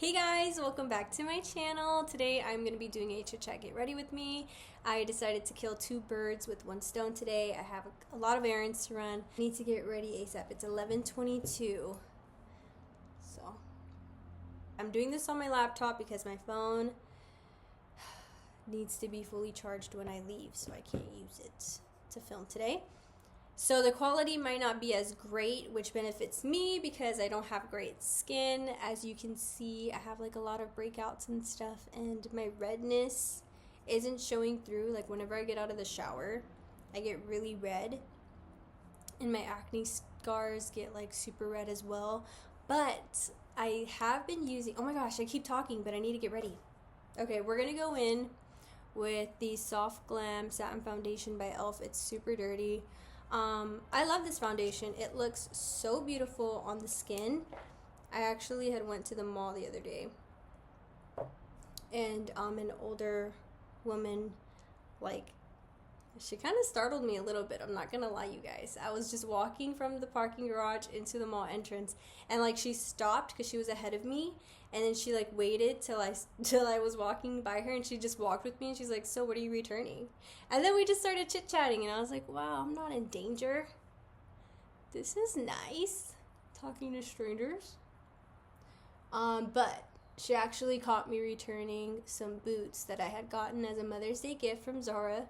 Hey guys, welcome back to my channel. Today I'm going to be doing a chit chat get ready with me. I decided to kill two birds with one stone today. I have a lot of errands to run. I need to get ready ASAP. It's 11:22. So I'm doing this on my laptop because my phone needs to be fully charged when I leave, so I can't use it to film today. So the quality might not be as great, which benefits me because I don't have great skin. As you can see, I have like a lot of breakouts and stuff, and my redness isn't showing through. Like whenever I get out of the shower, I get really red, and my acne scars get like super red as well. But I have been using, oh my gosh, I keep talking, but I need to get ready. Okay, we're gonna go in with the Soft Glam Satin Foundation by e.l.f. It's super dirty. I love this foundation. It looks so beautiful on the skin. I actually had went to the mall the other day, and an older woman, like, she kind of startled me a little bit. I'm not gonna lie, you guys. I was just walking from the parking garage into the mall entrance, and like she stopped because she was ahead of me, and then she like waited till I was walking by her, and she just walked with me, and she's like, "So what are you returning?" And then we just started chit chatting, and I was like, "Wow, I'm not in danger. This is nice, talking to strangers." But she actually caught me returning some boots that I had gotten as a Mother's Day gift from Zara.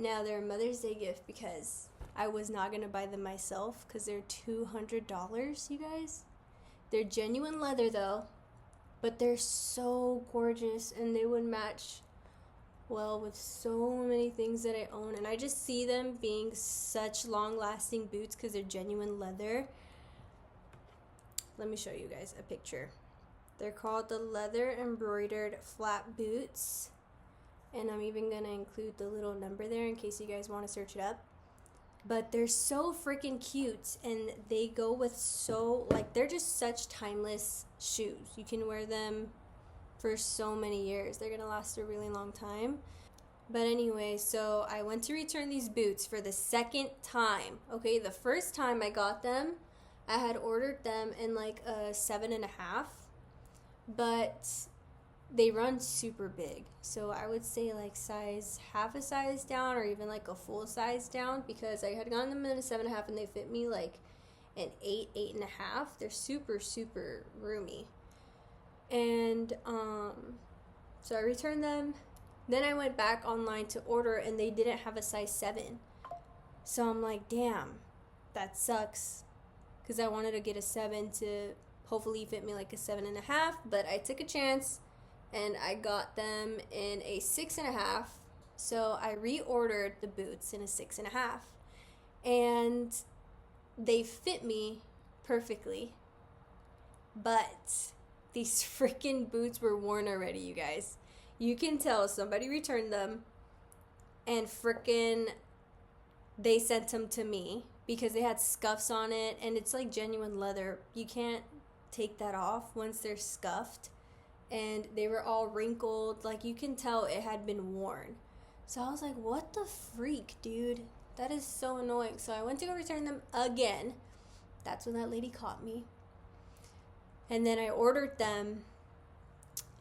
Now, they're a Mother's Day gift because I was not going to buy them myself because they're $200, you guys. They're genuine leather, though, but they're so gorgeous, and they would match well with so many things that I own. And I just see them being such long-lasting boots because they're genuine leather. Let me show you guys a picture. They're called the Leather Embroidered Flat Boots. And I'm even going to include the little number there in case you guys want to search it up. But they're so freaking cute, and they go with so, like, they're just such timeless shoes. You can wear them for so many years. They're going to last a really long time. But anyway, so I went to return these boots for the second time. Okay, the first time I got them, I had ordered them in like a 7.5. But they run super big, so I would say like half a size down, or even like a full size down, because I had gotten them in a 7.5 and they fit me like an 8.5. They're super roomy. And so I returned them. Then I went back online to order, and they didn't have a size 7. So I'm like, damn, that sucks, because I wanted to get a 7 to hopefully fit me like a 7.5. But I took a chance and I got them in a 6.5. So I reordered the boots in a 6.5, and they fit me perfectly. But these freaking boots were worn already, you guys. You can tell somebody returned them, and freaking they sent them to me because they had scuffs on it, and it's like genuine leather. You can't take that off once they're scuffed. And they were all wrinkled. Like, you can tell it had been worn. So I was like, what the freak, dude? That is so annoying. So I went to go return them again. That's when that lady caught me. And then I ordered them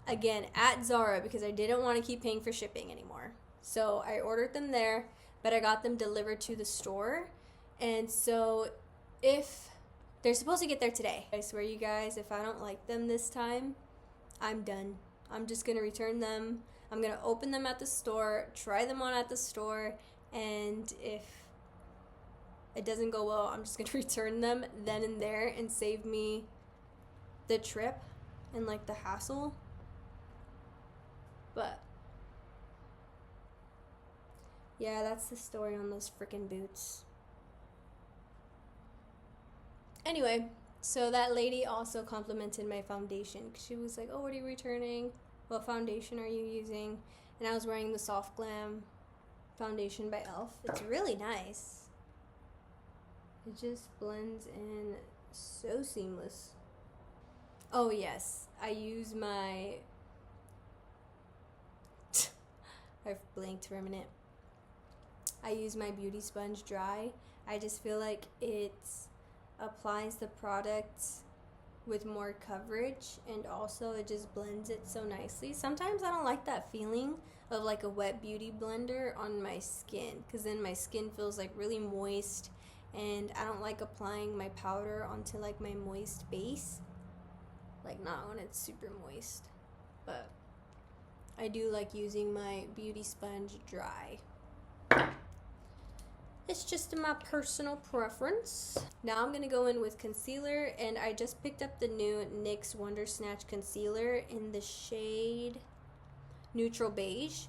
again at Zara because I didn't want to keep paying for shipping anymore. So I ordered them there, but I got them delivered to the store. And so if they're supposed to get there today, I swear you guys, if I don't like them this time, I'm done. I'm just going to return them. I'm going to open them at the store, try them on at the store, and if it doesn't go well, I'm just going to return them then and there and save me the trip and like the hassle. But yeah, that's the story on those freaking boots. Anyway, so that lady also complimented my foundation. She was like, "Oh, what are you returning? What foundation are you using?" And I was wearing the Soft Glam foundation by e.l.f. It's really nice. It just blends in so seamless. Oh yes, I use my I've blinked for a minute. I use my beauty sponge dry. I just feel like it applies the product with more coverage, and also it just blends it so nicely. Sometimes I don't like that feeling of like a wet beauty blender on my skin, because then my skin feels like really moist, and I don't like applying my powder onto like my moist base, like not when it's super moist. But I do like using my beauty sponge dry. It's just my personal preference. Now I'm gonna go in with concealer, and I just picked up the new NYX Wonder Snatch concealer in the shade Neutral Beige.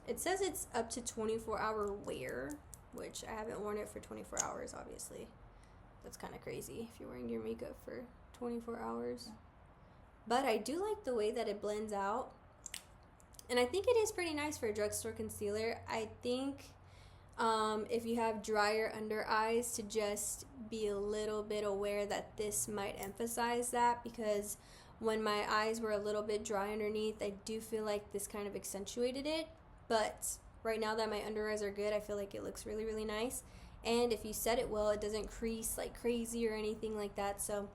It says it's up to 24-hour wear, which I haven't worn it for 24 hours, obviously. That's kind of crazy if you're wearing your makeup for 24 hours. But I do like the way that it blends out. And I think it is pretty nice for a drugstore concealer. I think if you have drier under eyes, to just be a little bit aware that this might emphasize that, because when my eyes were a little bit dry underneath, I do feel like this kind of accentuated it. But right now that my under eyes are good, I feel like it looks really, really nice. And if you set it well, it doesn't crease like crazy or anything like that. So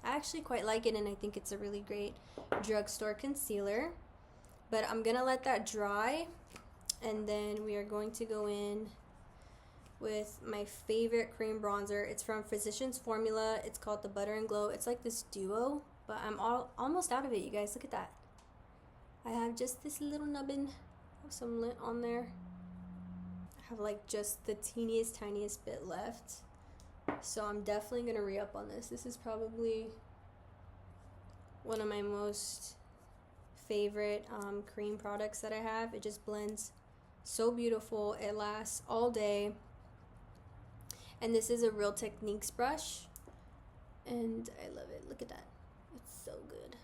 I actually quite like it, and I think it's a really great drugstore concealer. But I'm going to let that dry, and then we are going to go in with my favorite cream bronzer. It's from Physicians Formula. It's called the Butter and Glow. It's like this duo, but I'm almost out of it, you guys. Look at that. I have just this little nubbin of some lint on there. I have like just the teeniest, tiniest bit left. So I'm definitely going to re-up on this. This is probably one of my most favorite cream products that I have. It just blends so beautiful. It lasts all day. And this is a Real Techniques brush, and I love it. Look at that. It's so good.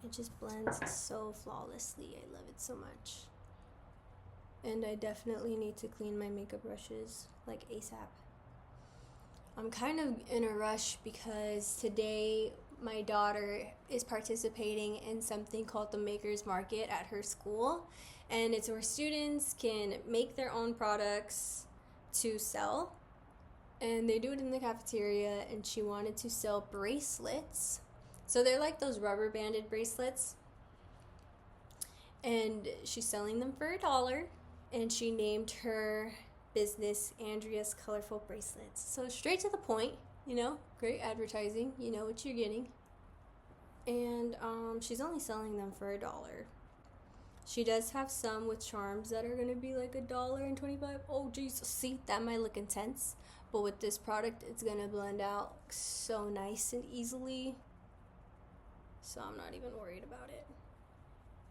It just blends so flawlessly. I love it so much. And I definitely need to clean my makeup brushes like ASAP. I'm kind of in a rush because today my daughter is participating in something called the Maker's Market at her school. And it's where students can make their own products to sell. And they do it in the cafeteria, and she wanted to sell bracelets. So they're like those rubber banded bracelets, and she's selling them for $1, and she named her business Andrea's Colorful Bracelets. So straight to the point, you know, great advertising, you know what you're getting. And she's only selling them for $1. She does have some with charms that are gonna be like $1.25. Oh Jesus, see, that might look intense, but with this product it's gonna blend out so nice and easily. So I'm not even worried about it.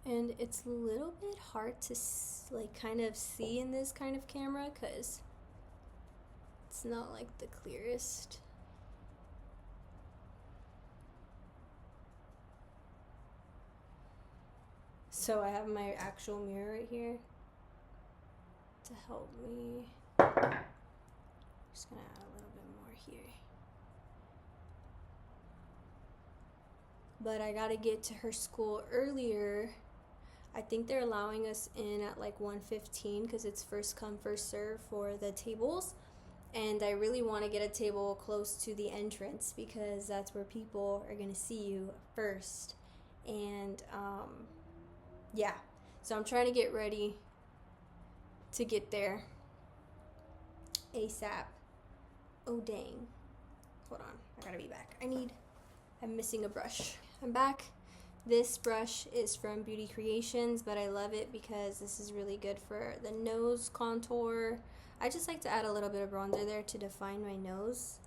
And it's a little bit hard to like kind of see in this kind of camera because it's not like the clearest. So I have my actual mirror right here to help me. I'm just gonna add a little bit more here. But I gotta get to her school earlier. I think they're allowing us in at like 1:15 because it's first come, first serve for the tables. And I really want to get a table close to the entrance because that's where people are going to see you first. And yeah, so I'm trying to get ready to get there ASAP. Oh dang, hold on, I gotta be back. I'm missing a brush. I'm back. This brush is from Beauty Creations, but I love it because this is really good for the nose contour. I just like to add a little bit of bronzer there to define my nose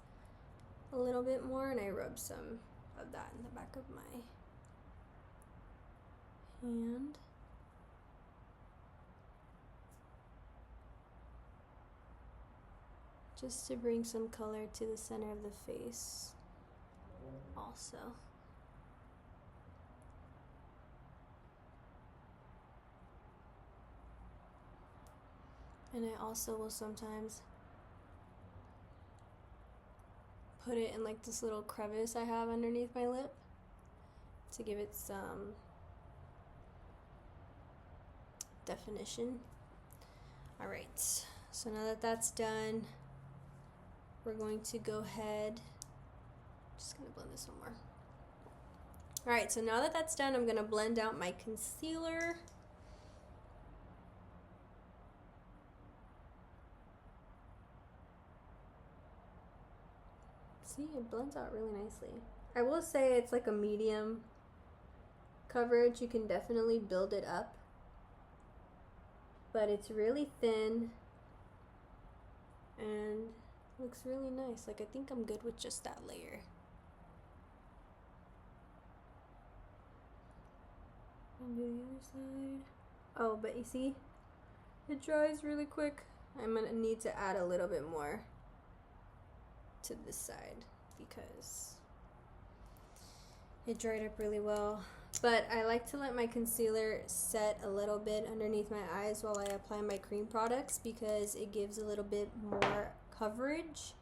a little bit more, and I rub some of that in the back of my hand. Just to bring some color to the center of the face also. And I also will sometimes put it in like this little crevice I have underneath my lip to give it some definition. All right, so now that that's done, we're going to go ahead, just gonna blend this some more. All right, so now that that's done, I'm gonna blend out my concealer. See, it blends out really nicely. I will say it's like a medium coverage. You can definitely build it up, but it's really thin and looks really nice. Like, I think I'm good with just that layer. And do the other side. Oh, but you see, it dries really quick. I'm gonna need to add a little bit more to this side because it dried up really well. But I like to let my concealer set a little bit underneath my eyes while I apply my cream products because it gives a little bit more coverage,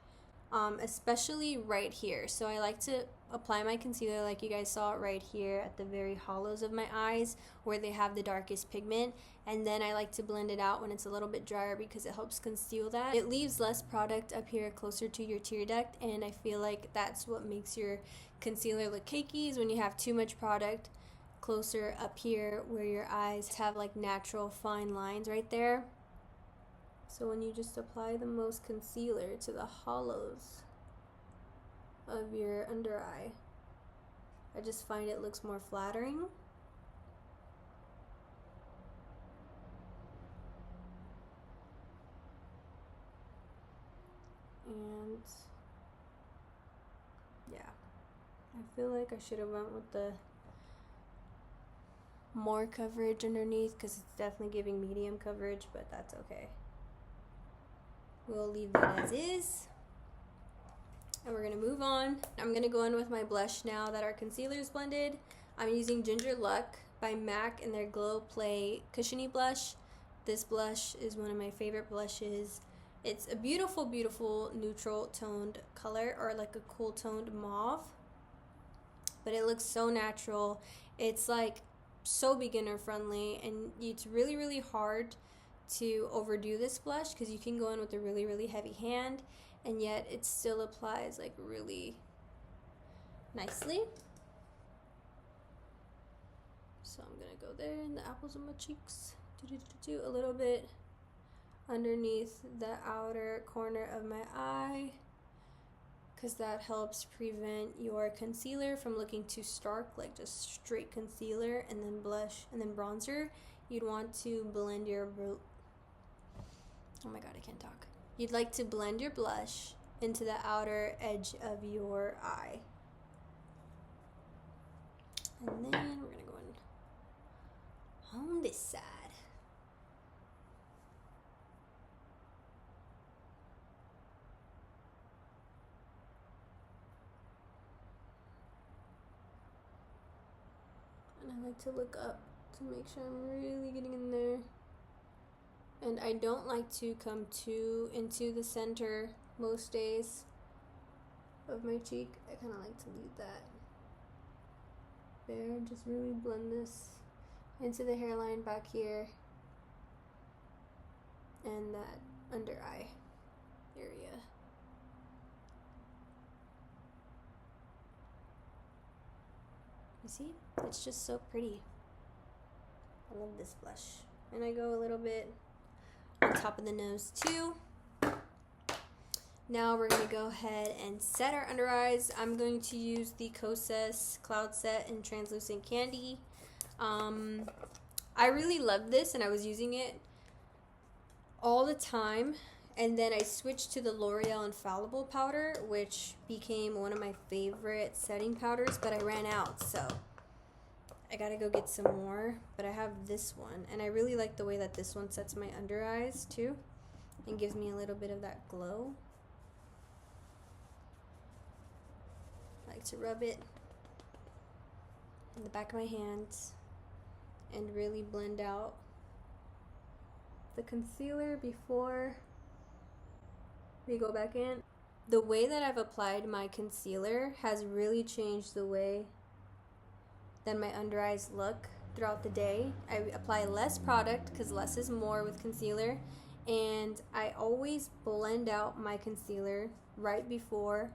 especially right here. So I like to apply my concealer like you guys saw it right here at the very hollows of my eyes where they have the darkest pigment, and then I like to blend it out when it's a little bit drier because it helps conceal that. It leaves less product up here closer to your tear duct, and I feel like that's what makes your concealer look cakey, is when you have too much product closer up here where your eyes have like natural fine lines right there. So when you just apply the most concealer to the hollows of your under eye, I just find it looks more flattering. And yeah, I feel like I should have went with the more coverage underneath because it's definitely giving medium coverage, but that's okay. We'll leave that as is. And we're gonna move on. I'm gonna go in with my blush now that our concealer is blended. I'm using Ginger Luck by MAC in their Glow Play Cushiony Blush. This blush is one of my favorite blushes. It's a beautiful, beautiful neutral toned color, or like a cool toned mauve. But it looks so natural. It's like so beginner friendly, and it's really, really hard to overdo this blush because you can go in with a really, really heavy hand and yet it still applies like really nicely. So I'm gonna go there in the apples of my cheeks, a little bit underneath the outer corner of my eye because that helps prevent your concealer from looking too stark, like just straight concealer and then blush and then bronzer. You'd want to blend your oh my god, I can't talk. You'd like to blend your blush into the outer edge of your eye. And then we're gonna go in on this side. And I like to look up to make sure I'm really getting in there. And I don't like to come too into the center most days of my cheek. I kind of like to leave that there. Just really blend this into the hairline back here and that under eye area. You see? It's just so pretty. I love this blush. And I go a little bit on top of the nose too. Now we're going to go ahead and set our under eyes. I'm going to use the Kosas Cloud Set in Translucent Candy. I really love this and I was using it all the time. And then I switched to the L'Oreal Infallible powder, which became one of my favorite setting powders, but I ran out, so I gotta go get some more. But I have this one, and I really like the way that this one sets my under eyes too and gives me a little bit of that glow. I like to rub it in the back of my hands and really blend out the concealer before we go back in. the way that I've applied my concealer has really changed the way that my under eyes look throughout the day. I apply less product because less is more with concealer, and I always blend out my concealer right before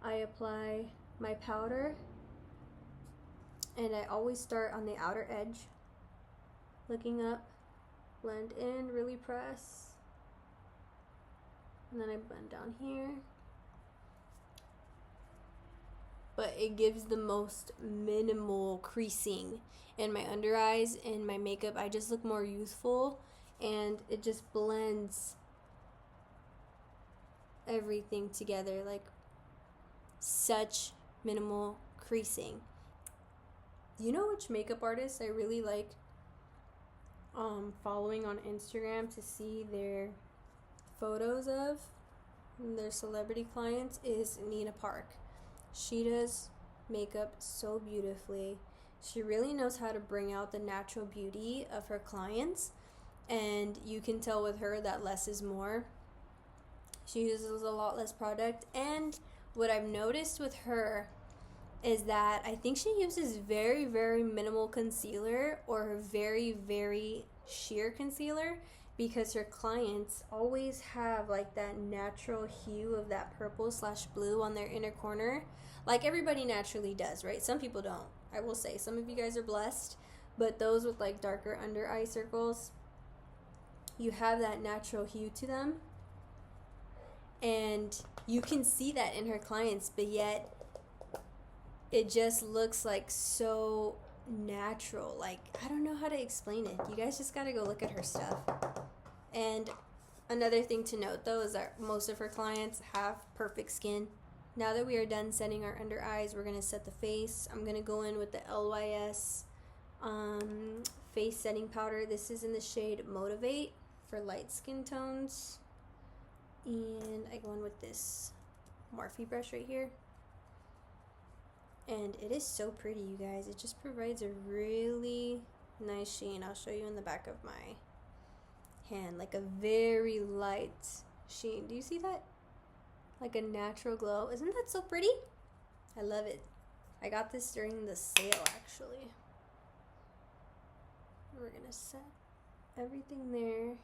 I apply my powder, and I always start on the outer edge, looking up, blend in, really press, and then I blend down here. But it gives the most minimal creasing in my under eyes and my makeup. I just look more youthful, and it just blends everything together, like such minimal creasing. You know which makeup artists I really like following on Instagram to see their photos of their celebrity clients is Nina Park. She does makeup so beautifully. She really knows how to bring out the natural beauty of her clients, and you can tell with her that less is more. She uses a lot less product, and what I've noticed with her is that I think she uses very, very minimal concealer or very, very sheer concealer, because her clients always have like that natural hue of that purple/blue on their inner corner, like everybody naturally does, right? Some people don't. I will say some of you guys are blessed, but those with like darker under eye circles, you have that natural hue to them, and you can see that in her clients, but yet it just looks like so natural. Like, I don't know how to explain it. You guys just gotta go look at her stuff. And another thing to note though is that most of her clients have perfect skin. Now that we are done setting our under eyes, we're gonna set the face. I'm gonna go in with the LYS face setting powder. This is in the shade Motivate for light skin tones. And I go in with this Morphe brush right here. And it is so pretty, you guys. It just provides a really nice sheen. I'll show you in the back of my hand, like a very light sheen. Do you see that? Like a natural glow. Isn't that so pretty? I love it. I got this during the sale, actually. We're gonna set everything there.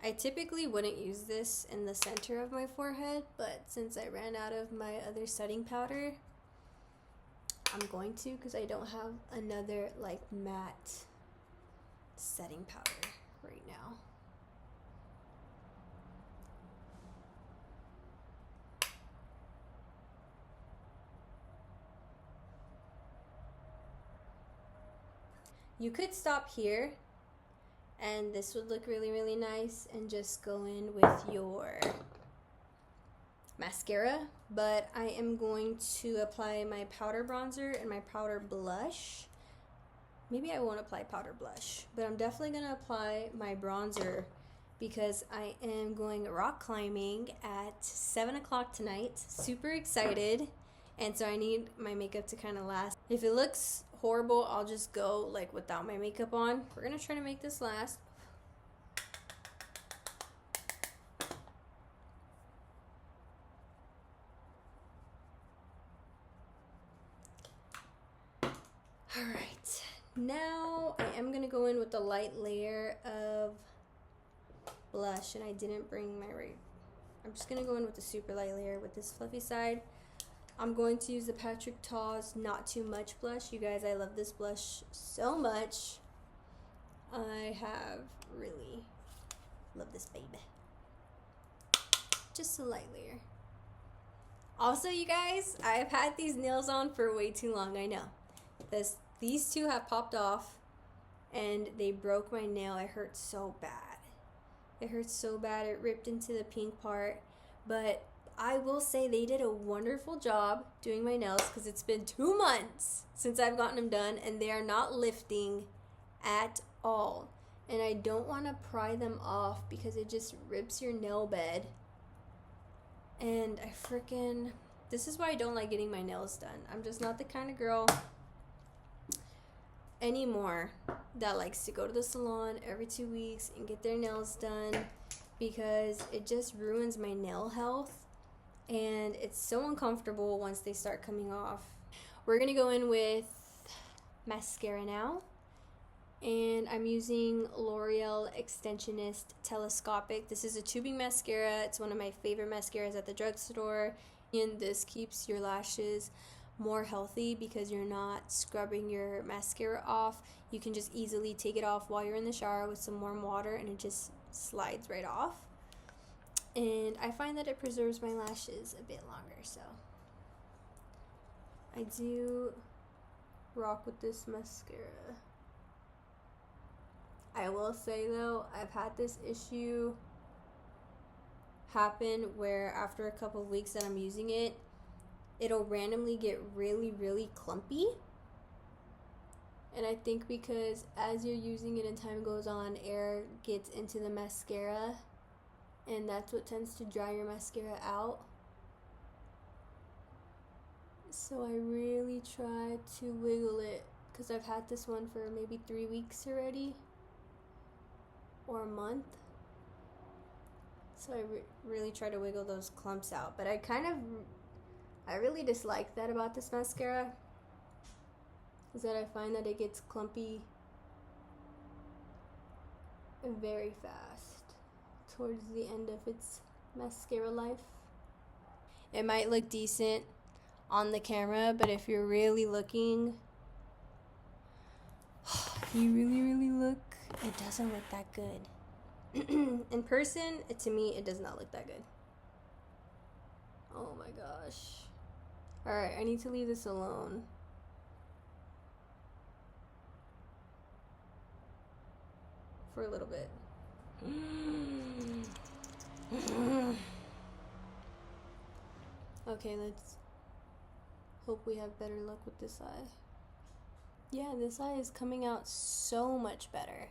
I typically wouldn't use this in the center of my forehead, but since I ran out of my other setting powder, I'm going to, because I don't have another like matte setting powder right now. You could stop here, and this would look really, really nice, and just go in with your mascara. But I am going to apply my powder bronzer and my powder blush. Maybe I won't apply powder blush, but I'm definitely going to apply my bronzer because I am going rock climbing at 7 o'clock tonight. Super excited, and so I need my makeup to kind of last. If it looks horrible, I'll just go like without my makeup on. We're gonna try to make this last. All right, now I am gonna go in with a light layer of blush, and I didn't bring my right. I'm just gonna go in with a super light layer with this fluffy side. I'm going to use the Patrick Ta's Not Too Much blush. You guys, I love this blush so much. I have really loved this baby. Just a light layer. Also, you guys, I've had these nails on for way too long, I know. These two have popped off, and they broke my nail. It hurt so bad. It hurts so bad. It ripped into the pink part, but I will say they did a wonderful job doing my nails because it's been 2 months since I've gotten them done, and they are not lifting at all. And I don't want to pry them off because it just rips your nail bed. And this is why I don't like getting my nails done. I'm just not the kind of girl anymore that likes to go to the salon every 2 weeks and get their nails done. because it just ruins my nail health, and it's so uncomfortable once they start coming off. We're gonna go in with mascara now, and I'm using L'Oreal Extensionist Telescopic. This is a tubing mascara. It's one of my favorite mascaras at the drugstore, and this keeps your lashes more healthy because you're not scrubbing your mascara off. You can just easily take it off while you're in the shower with some warm water, and it just slides right off. And I find that it preserves my lashes a bit longer, so I do rock with this mascara. I will say though, I've had this issue happen where after a couple of weeks that I'm using it, it'll randomly get really, really clumpy. And I think because as you're using it and time goes on, air gets into the mascara, and that's what tends to dry your mascara out. So I really try to wiggle it, because I've had this one for maybe 3 weeks already, or a month. So I really try to wiggle those clumps out. But I really dislike that about this mascara, is that I find that it gets clumpy very fast towards the end of its mascara life. It might look decent on the camera, but if you're really looking, if you really look, it doesn't look that good. In person, to me, it does not look that good. Oh my gosh. Alright, I need to leave this alone. For a little bit. Okay, let's hope we have better luck with this eye. Yeah, this eye is coming out so much better.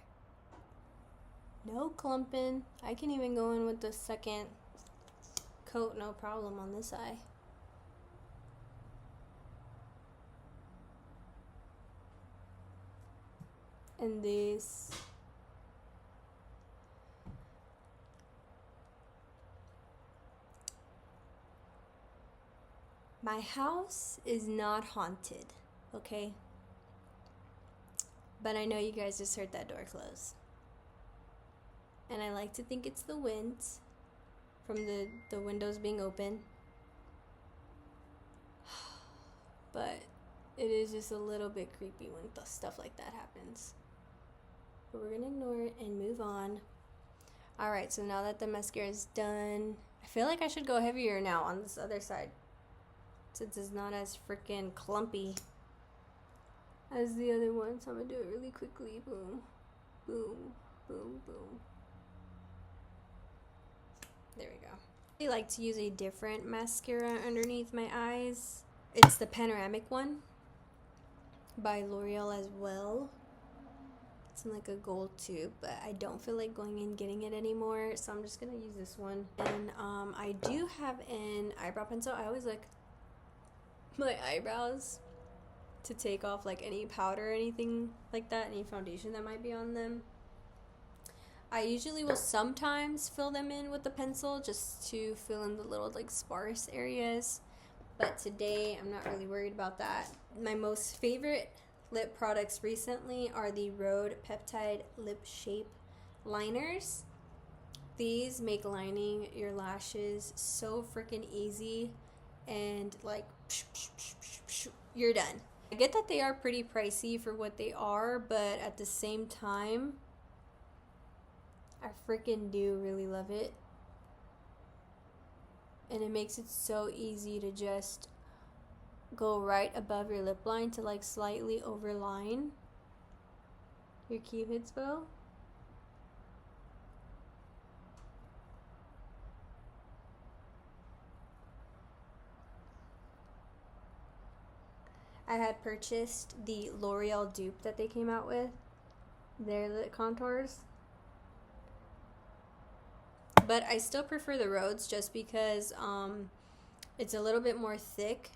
No clumping. I can even go in with the second coat, no problem, on this eye. And this. My house is not haunted, okay? But I know you guys just heard that door close. And I like to think it's the wind from the windows being open. But it is just a little bit creepy when stuff like that happens. But we're gonna ignore it and move on. Alright, so now that the mascara is done, I feel like I should go heavier now on this other side, since it's not as freaking clumpy as the other one. So I'm gonna do it really quickly. Boom, boom, boom, boom. There we go. I like to use a different mascara underneath my eyes. It's the panoramic one by L'Oreal as well. It's in like a gold tube, but I don't feel like going and getting it anymore, so I'm just gonna use this one. And I do have an eyebrow pencil. I always like my eyebrows to take off like any powder or anything like that, any foundation that might be on them. I usually will sometimes fill them in with the pencil just to fill in the little like sparse areas, but today I'm not really worried about that. My most favorite lip products recently are the Rhode Peptide Lip Shape Liners. These make lining your lashes so freaking easy, and like you're done. I get that they are pretty pricey for what they are, but at the same time, I freaking do really love it. And it makes it so easy to just go right above your lip line to like slightly overline your cupid's bow. I had purchased the L'Oreal dupe that they came out with, their lip contours. But I still prefer the Rhodes just because it's a little bit more thick,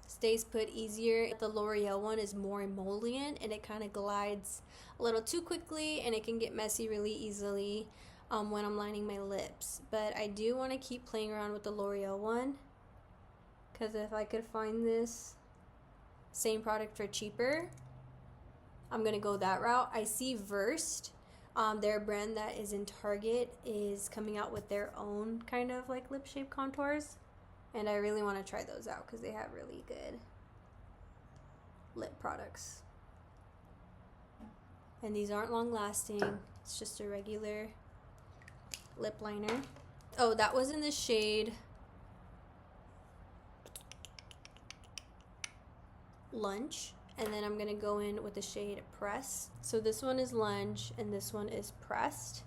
stays put easier. The L'Oreal one is more emollient and it kind of glides a little too quickly, and it can get messy really easily. when I'm lining my lips. But I do want to keep playing around with the L'Oreal one, because if I could find this same product for cheaper, I'm going to go that route. I see Versed, their brand that is in Target, is coming out with their own kind of like lip shape contours. And I really want to try those out because they have really good lip products. And these aren't long lasting. It's just a regular lip liner. Oh, that was in the shade Lunch. And then I'm going to go in with the shade Pressed. So this one is Lunch and this one is Pressed.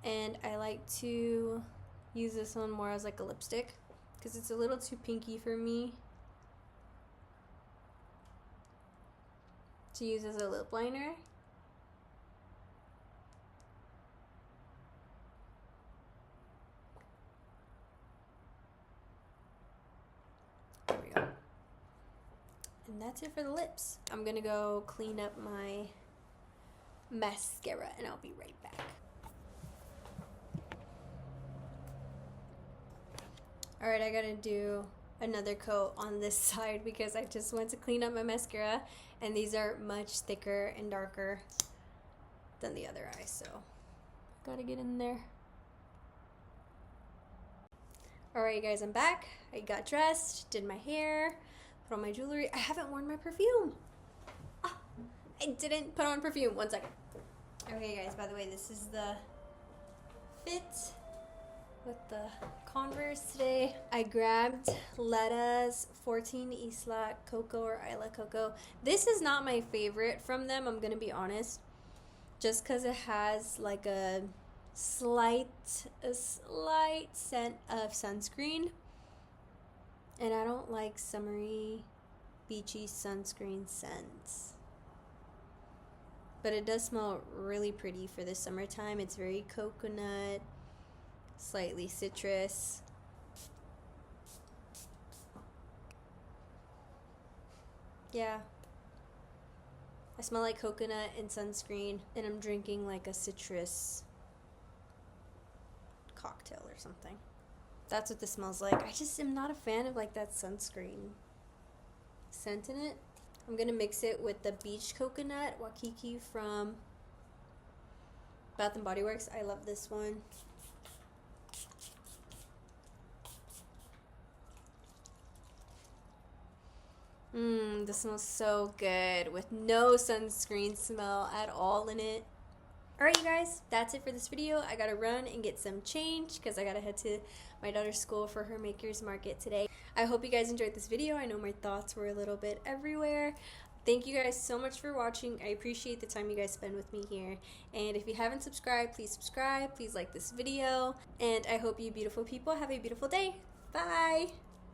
And I like to use this one more as like a lipstick because it's a little too pinky for me to use as a lip liner. There we go. And that's it for the lips. I'm gonna go clean up my mascara and I'll be right back. Alright, I gotta do another coat on this side because I just went to clean up my mascara and these are much thicker and darker than the other eye, so gotta get in there. Alright guys, I'm back. I got dressed, did my hair, put on my jewelry. I haven't worn my perfume. I didn't put on perfume. 1 second. Okay guys, by the way, this is the fit with the Converse today. I grabbed Letta's 14 Isla Coco or Isla Coco. This is not my favorite from them, I'm gonna be honest. Just because it has like a slight scent of sunscreen. And I don't like summery, beachy sunscreen scents. But it does smell really pretty for the summertime. It's very coconut, slightly citrus. Yeah. I smell like coconut and sunscreen, and I'm drinking like a citrus cocktail or something. That's what this smells like. I just am not a fan of like that sunscreen scent in it. I'm gonna mix it with the Beach Coconut Wakiki from Bath & Body Works. I love this one. This smells so good with no sunscreen smell at all in it. Alright you guys, that's it for this video. I gotta run and get some change because I gotta head to my daughter's school for her Maker's Market today. I hope you guys enjoyed this video. I know my thoughts were a little bit everywhere. Thank you guys so much for watching. I appreciate the time you guys spend with me here. And if you haven't subscribed, please subscribe. Please like this video. And I hope you beautiful people have a beautiful day. Bye!